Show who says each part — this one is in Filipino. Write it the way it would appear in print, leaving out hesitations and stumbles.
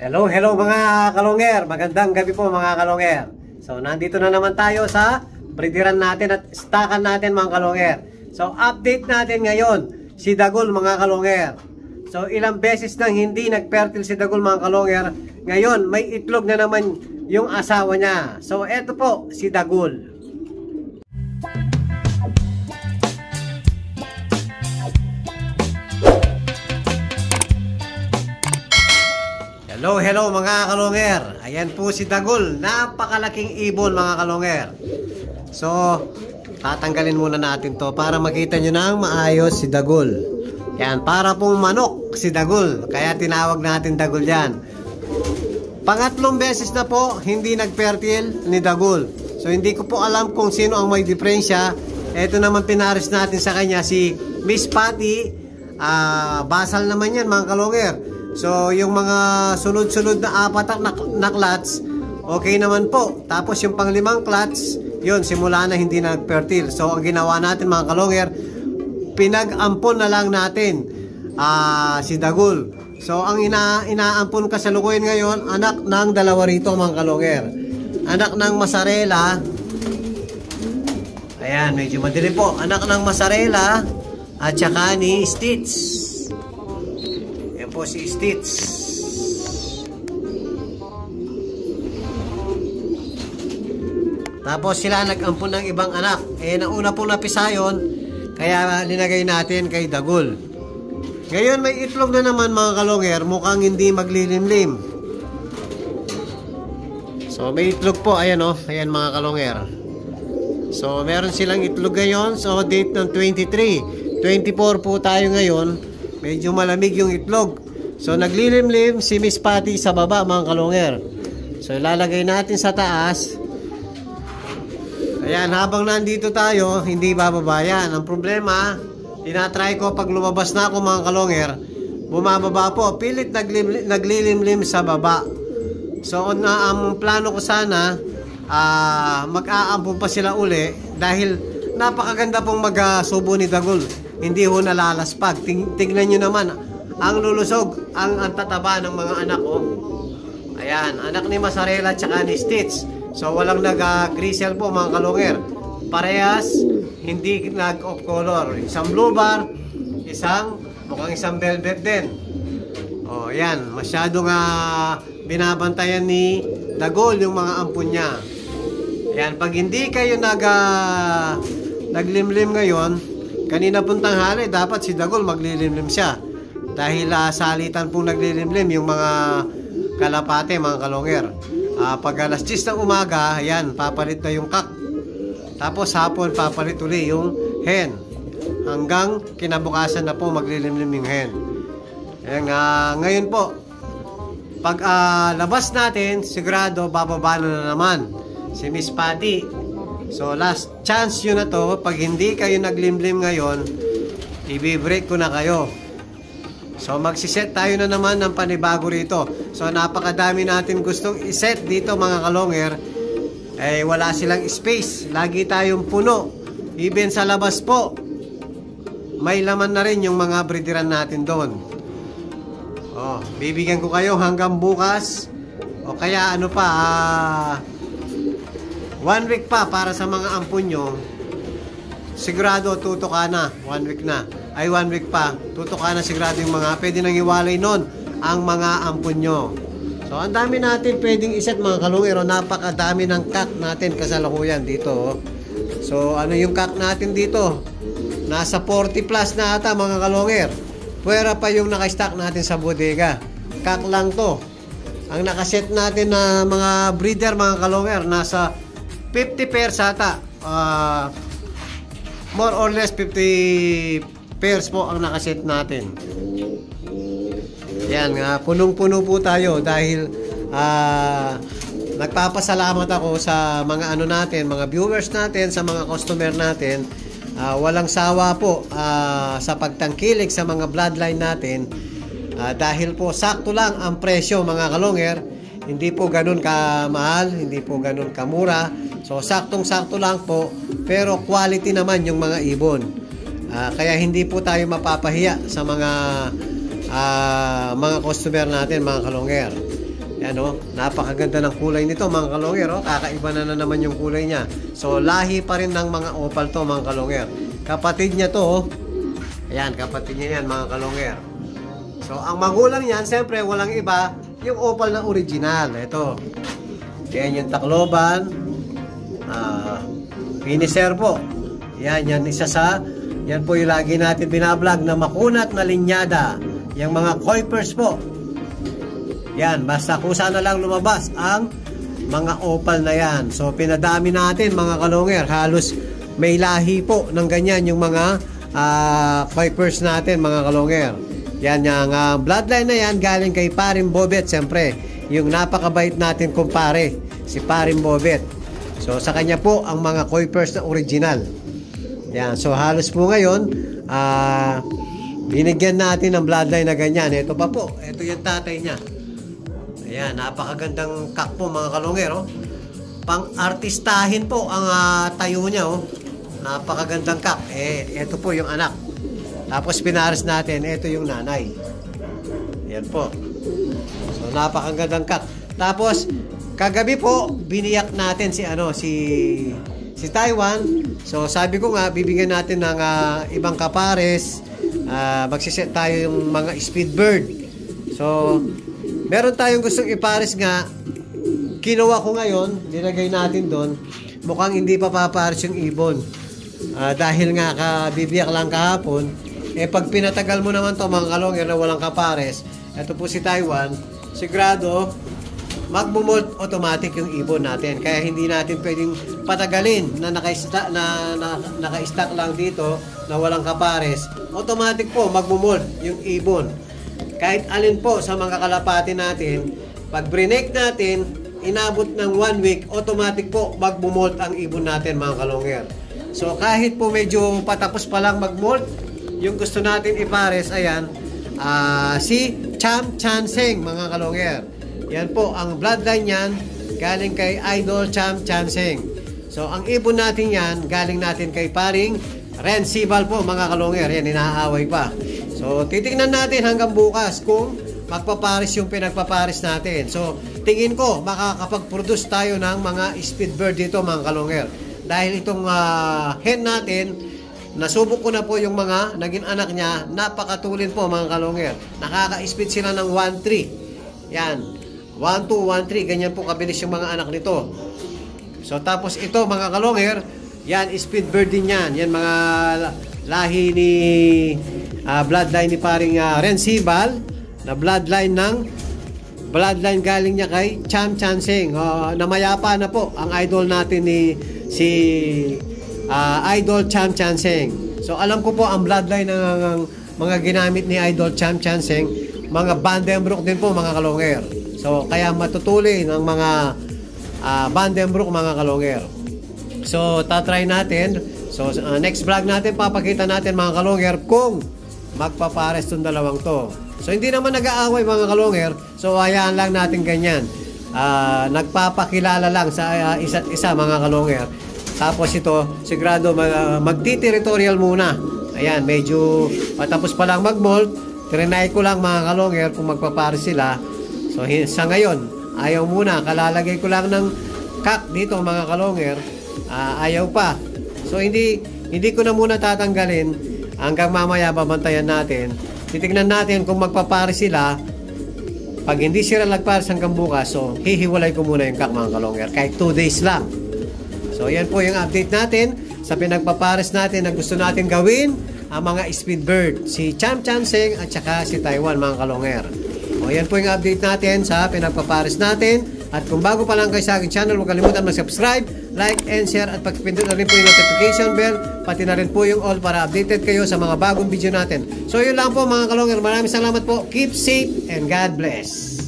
Speaker 1: Hello mga kalonger. Magandang gabi po mga kalonger. So nandito na naman tayo sa breederan natin at stockan natin mga kalonger. So update natin ngayon si Dagul mga kalonger. So ilang beses nang hindi nagfertile si Dagul mga kalonger. Ngayon may itlog na naman yung asawa niya. So eto po si Dagul. Hello mga kalonger. Ayan po si Dagul. Napakalaking ibon mga kalonger. So tatanggalin muna natin to para makita nyo ng maayos si Dagul. Yan, para pong manok si Dagul. Kaya tinawag natin Dagul yan. Pangatlong beses na po hindi nagfertile ni Dagul. So hindi ko po alam kung sino ang may diferensya. Ito naman pinaris natin sa kanya si Miss Patty. Basal naman yan mga kalonger. So yung mga sunod-sunod na apat na clutch, okay naman po. Tapos yung panglimang clutch, yun simula na hindi na nagfertile. So ang ginawa natin mga kalonger, pinag-ampon na lang natin si Dagul. So ang inaampon kasalukuyan ngayon, anak ng dalawa rito mga kalonger. Anak ng Masarela. Ayan, medyo madilim po. Anak ng Masarela at saka ni Stitch. Po si Stitch. Tapos sila nag-ampun ng ibang anak. Nauna pong napisayon, kaya linagay natin kay Dagul. Ngayon may itlog na naman mga kalonger, mukhang hindi maglilimlim. So may itlog po, ayan o, ayan mga kalonger. So meron silang itlog ngayon, so date ng 23. 24 po tayo ngayon. Medyo malamig yung itlog. So naglilimlim si Miss Patty sa baba mga kalonger. So ilalagay natin sa taas. Ayan, habang nandito tayo, hindi bababa yan. Ang problema, tinatry ko pag lumabas na ako mga kalonger, bumababa po. Pilit naglilimlim sa baba. So ang plano ko sana, mag-aampun pa sila uli dahil napakaganda pong mag-subo ni Dagul. Hindi ho nalalaspag. Tignan nyo naman ang lulusog, ang tataba ng mga anak ko. Ayan, anak ni Masarela tsaka ni Stitch. So walang nag-grisel po mga kalonger. Parehas hindi nag-off color. Isang blue bar, mukhang isang velvet din. O ayan, masyadong binabantayan ni Dagul yung mga ampun niya. Ayan, pag hindi kayo naglimlim ngayon, kanina pong tanghali, dapat si Dagul maglilimlim siya. Dahil salitan pong naglilimlim yung mga kalapate, mga kalonger. Pag alas 10 ng umaga, ayan, papalit na yung kak. Tapos hapon, papalit uli yung hen. Hanggang kinabukasan na po maglilimlim yung hen. Ayan, ngayon po, pag labas natin, sigurado bababa na naman si Miss Patty. So last chance yun na to. Pag hindi kayo naglimlim ngayon, i-break ko na kayo. So magsiset tayo na naman ng panibago rito. So napakadami natin gustong iset dito mga kalonger. Wala silang space. Lagi tayong puno. Even sa labas po, may laman na rin yung mga breederan natin doon. Bibigyan ko kayo hanggang bukas. O kaya ano pa, 1 week pa para sa mga ampun nyo. Sigurado tutok ka na 1 week na. 1 week pa, tutok ka na sigurado yung mga pwede nang iwalay nun ang mga ampun nyo. So ang dami natin pwedeng iset mga kalungero. Napakadami ng kak natin kasalukuyan dito. So ano yung kak natin dito? Nasa 40 plus na ata mga kalonger. Pwera pa yung naka-stock natin sa bodega. Kak lang to. Ang nakaset natin na mga breeder mga kalonger, nasa 50 pairs ata. More or less 50 pairs po ang nakaset natin. Yan, punong-puno po tayo dahil nagpapasalamat ako sa mga ano natin, mga viewers natin, sa mga customer natin. Walang sawa po sa pagtangkilik sa mga bloodline natin. Dahil po sakto lang ang presyo mga kalonger. Hindi po ganun kamahal, hindi po ganun kamura. So saktong-sakto lang po, pero quality naman yung mga ibon. Kaya hindi po tayo mapapahiya sa mga mga customer natin, mga kalongger. Yan o, napakaganda ng kulay nito mga kalongger. Kakaiba na naman yung kulay niya. So lahi pa rin ng mga opal to mga kalongger. Kapatid niya to. Ayan, kapatid niya yan mga kalongger. So ang magulang niyan, siyempre walang iba, yung opal na original. Ito. Yan yung takloban. Finisher po. Yan isa sa, yan po yung lagi natin binablog na makunat na linyada. Yung mga coipers po. Yan, basta kung saan na lang lumabas ang mga opal na yan. So, pinadami natin mga kalongger. Halos may lahi po ng ganyan yung mga coipers natin mga kalongger. Yan, yung bloodline na yan galing kay Paring Bobet. Siyempre, yung napakabait natin kumpare, si Paring Bobet. So, sa kanya po ang mga coipers na original. Yan, so halos po ngayon, binigyan natin ng bloodline na ganyan. Ito pa po, ito yung tatay niya. Ayan, napakagandang kak po mga kalongger. Pang-artistahin po ang tayo niya. Napakagandang kak. Ito po yung anak. Tapos pinares natin, ito yung nanay. Ayan po. So napakagandang kak. Tapos kagabi po, biniyak natin si Taiwan. So sabi ko nga, bibigyan natin ng ibang kapares. Magsiset tayo yung mga speedbird. So meron tayong gustong ipares nga, kinuha ko ngayon, nilagay natin doon, mukhang hindi pa papares yung ibon. Dahil nga bibiyak lang kahapon, pag pinatagal mo naman to mga kalongger na walang kapares, ito po si Taiwan, sigurado, magmumold automatic yung ibon natin. Kaya hindi natin pwedeng patagalin na naka-stack lang dito na walang kapares. Automatic po, magmumold yung ibon. Kahit alin po sa mga kalapati natin, pag break natin, inabot ng 1 week, automatic po magmumolt ang ibon natin mga kalongger. So kahit po medyo patapos pa lang magmolt, yung gusto natin ipares, ayan, si Cham Chanseng mga kalongger. Yan po, ang bloodline yan, galing kay Idol Cham Chanseng. So ang ibon natin yan, galing natin kay Paring Ren Sibal po mga kalongger. Yan, inaaway pa. So, titingnan natin hanggang bukas kung magpaparis yung pinagpaparis natin. So, tingin ko makakapag-produce tayo ng mga speedbird dito mga kalongger. Dahil itong hen natin, nasubok ko na po yung mga naging anak niya, napakatulin po mga kalongger. Nakaka-speed sila ng 1-3. Yan, 1-2, 1-3, ganyan po kabilis yung mga anak nito. So, tapos ito mga kalongger, yan, speedbird din yan. Yan mga lahi ni bloodline ni Paring Ren Sibal, na bloodline galing niya kay Cham Chanseng. Namayapa na po ang idol natin si Idol Cham Chanseng. So alam ko po ang bloodline ng mga ginamit ni Idol Cham Chanseng, mga Vandenbroek din po mga kalongger. So kaya matutuloy ng mga Vandenbroek mga kalongger. So tatry natin. So next vlog natin, papakita natin mga kalongger kung magpapares tong dalawang to. So hindi naman nag-aaway mga kalongger. So hayaan lang natin ganyan. Nagpapakilala lang sa isa't isa mga kalongger. Tapos ito, sigurado magti-territorial muna. Ayan, medyo patapos pa lang mag-molt. Trinay ko lang mga kalongger kung magpapares sila. So sa ngayon, ayaw muna. Kalalagay ko lang ng kak dito mga kalongger. Ayaw pa. So hindi ko na muna tatanggalin. Hanggang mamaya babantayan natin. Titignan natin kung magpapares sila. Pag hindi sila nagpares hanggang bukas, so hihiwalay ko muna yung kak mga kalongger. Kahit 2 days lang. So yan po yung update natin sa pinagpapares natin na gusto natin gawin ang mga speedbird. Si Cham Chanseng at saka si Taiwan mga kalongger. O yan po yung update natin sa pinagpapares natin. At kung bago pa lang kayo sa aking channel, huwag kalimutan mag-subscribe, like, and share. At pagpindot na rin po yung notification bell, pati na rin po yung all para updated kayo sa mga bagong video natin. So yun lang po mga kalongger. Maraming salamat po. Keep safe and God bless.